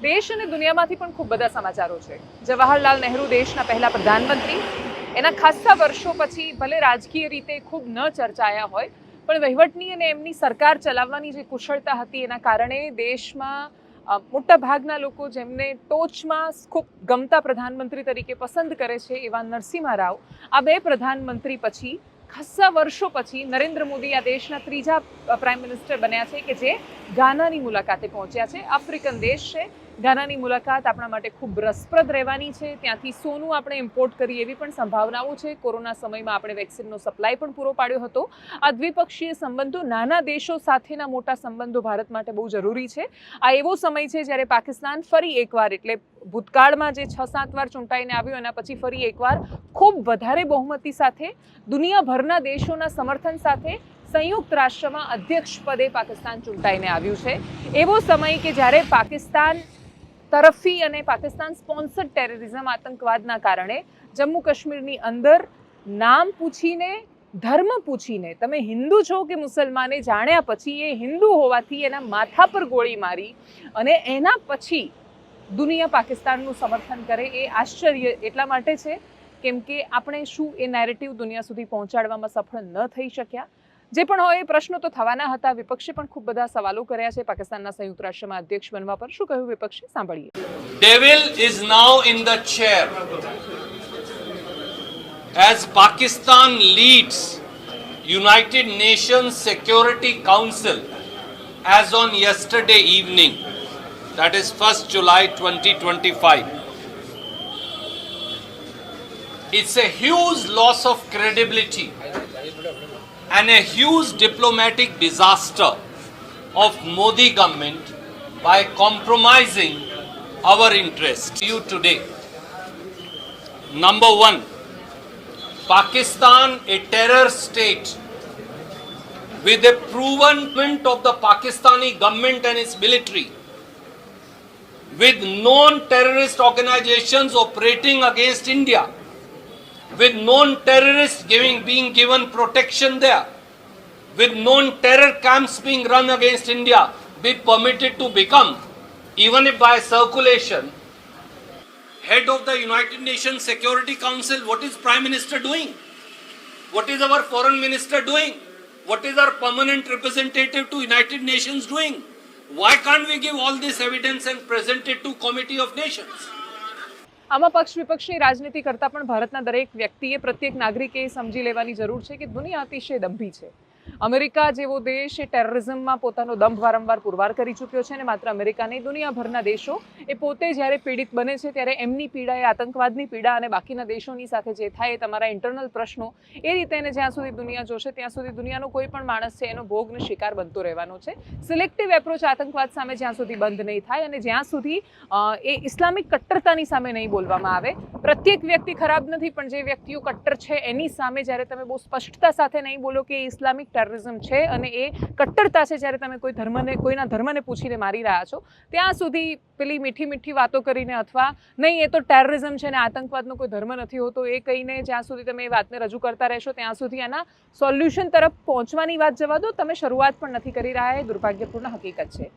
દેશ અને દુનિયામાંથી પણ ખૂબ બધા સમાચારો છે। જવાહરલાલ નહેરુ દેશના પહેલા પ્રધાનમંત્રી, એના ખાસ્સા વર્ષો પછી ભલે રાજકીય રીતે ખૂબ ન ચર્ચાયા હોય, પણ વહીવટની અને એમની સરકાર ચલાવવાની જે કુશળતા હતી એના કારણે દેશમાં મોટા ભાગના લોકો જેમને ટોચમાં ખૂબ ગમતા પ્રધાનમંત્રી તરીકે પસંદ કરે છે એવા નરસિમ્હા રાવ આ બે પ્રધાનમંત્રી પછી ખાસ્સા વર્ષો પછી નરેન્દ્ર મોદી આ દેશના ત્રીજા પ્રાઇમ મિનિસ્ટર બન્યા છે કે જે ગાનાની મુલાકાતે પહોંચ્યા છે। આફ્રિકન દેશ છે, ગાનાની મુલાકાત આપણા માટે ખૂબ રસપ્રદ રહેવાની છે। ત્યાંથી સોનું આપણે ઇમ્પોર્ટ કરીએ એવી પણ સંભાવનાઓ છે। કોરોના સમયમાં આપણે વેક્સિનનો સપ્લાય પણ પૂરો પાડ્યો હતો। આ દ્વિપક્ષીય સંબંધો, નાના દેશો સાથેના મોટા સંબંધો ભારત માટે બહુ જરૂરી છે। આ એવો સમય છે જ્યારે પાકિસ્તાન ફરી એકવાર, એટલે ભૂતકાળમાં જે 6-7 વાર ચૂંટાઈને આવ્યું એના પછી ફરી એકવાર ખૂબ વધારે બહુમતી સાથે દુનિયાભરના દેશોના સમર્થન સાથે સંયુક્ત રાષ્ટ્રમાં અધ્યક્ષ પદે પાકિસ્તાન ચૂંટાઈને આવ્યું છે। એવો સમય કે જ્યારે પાકિસ્તાન તરફી અને પાકિસ્તાન સ્પોન્સર્ડ ટેરરિઝમ, આતંકવાદના કારણે જમ્મુ કાશ્મીરની અંદર નામ પૂછીને, ધર્મ પૂછીને, તમે હિન્દુ છો કે મુસલમાને જાણ્યા પછી એ હિન્દુ હોવાથી એના માથા પર ગોળી મારી અને એના પછી દુનિયા પાકિસ્તાનનું સમર્થન કરે એ આશ્ચર્ય એટલા માટે છે કેમ કે આપણે શું એ નેરેટિવ દુનિયા સુધી પહોંચાડવામાં સફળ ન થઈ શક્યા। જે પણ હોય એ પ્રશ્નો તો થવાના હતા। વિપક્ષે પણ ખૂબ બધા સવાલો કર્યા છે પાકિસ્તાનના સંયુક્ત રાષ્ટ્રમાં અધ્યક્ષ બનવા પર। શું કહ્યું વિપક્ષે, સાંભળીએ। Devil is now in the chair as Pakistan leads United Nations Security Council as on yesterday evening, that is 1st July 2025. It's a huge loss of credibility and a huge diplomatic disaster of Modi government by compromising our interests. You today, number one, Pakistan, a terror state with a proven commitment of the Pakistani government and its military, with known terrorist organizations operating against India, with known terrorists being given protection there, with known terror camps being run against India, be permitted to become, even if by circulation, head of the United Nations Security Council. What is Prime Minister doing? What is our Foreign Minister doing? What is our permanent representative to United Nations doing? Why can't we give all this evidence and present it to Committee of Nations? આમાં પક્ષ વિપક્ષની રાજનીતિ કરતાં પણ ભારતના દરેક વ્યક્તિએ, પ્રત્યેક નાગરિકે સમજી લેવાની જરૂર છે કે દુનિયા અતિશય દંભી છે। અમેરિકા જેવો દેશ એ ટેરરિઝમમાં પોતાનો દંભ વારંવાર પુરવાર કરી ચૂક્યો છે અને માત્ર અમેરિકા નહીં, દુનિયાભરના દેશો એ પોતે જ્યારે પીડિત બને છે ત્યારે એમની પીડા, એ આતંકવાદની પીડા અને બાકીના દેશોની સાથે જે થાય એ તમારા ઇન્ટરનલ પ્રશ્નો, એ રીતે એને જ્યાં સુધી દુનિયા જોશે ત્યાં સુધી દુનિયાનો કોઈ પણ માણસ છે એનો ભોગનો શિકાર બનતો રહેવાનો છે। સિલેક્ટિવ એપ્રોચ આતંકવાદ સામે જ્યાં સુધી બંધ નહીં થાય અને જ્યાં સુધી એ ઇસ્લામિક કટ્ટરતાની સામે નહીં બોલવામાં આવે, પ્રત્યેક વ્યક્તિ ખરાબ નથી પણ જે વ્યક્તિઓ કટ્ટર છે એની સામે જ્યારે તમે બહુ સ્પષ્ટતા સાથે નહીં બોલો કે ઇસ્લામિક ટેરરિઝમ છે અને એ કટ્ટરતા છે, જ્યારે તમે કોઈના ધર્મને પૂછીને મારી રહ્યા છો, ત્યાં સુધી પેલી મીઠી મીઠી વાતો કરીને અથવા નહીં એ તો ટેરરિઝમ છે ને આતંકવાદનો કોઈ ધર્મ નથી હોતો એ કહીને જ્યાં સુધી તમે એ વાતને રજૂ કરતા રહેશો ત્યાં સુધી એના સોલ્યુશન તરફ પહોંચવાની વાત જવા દો, તમે શરૂઆત પણ નથી કરી રહ્યા। એ દુર્ભાગ્યપૂર્ણ હકીકત છે।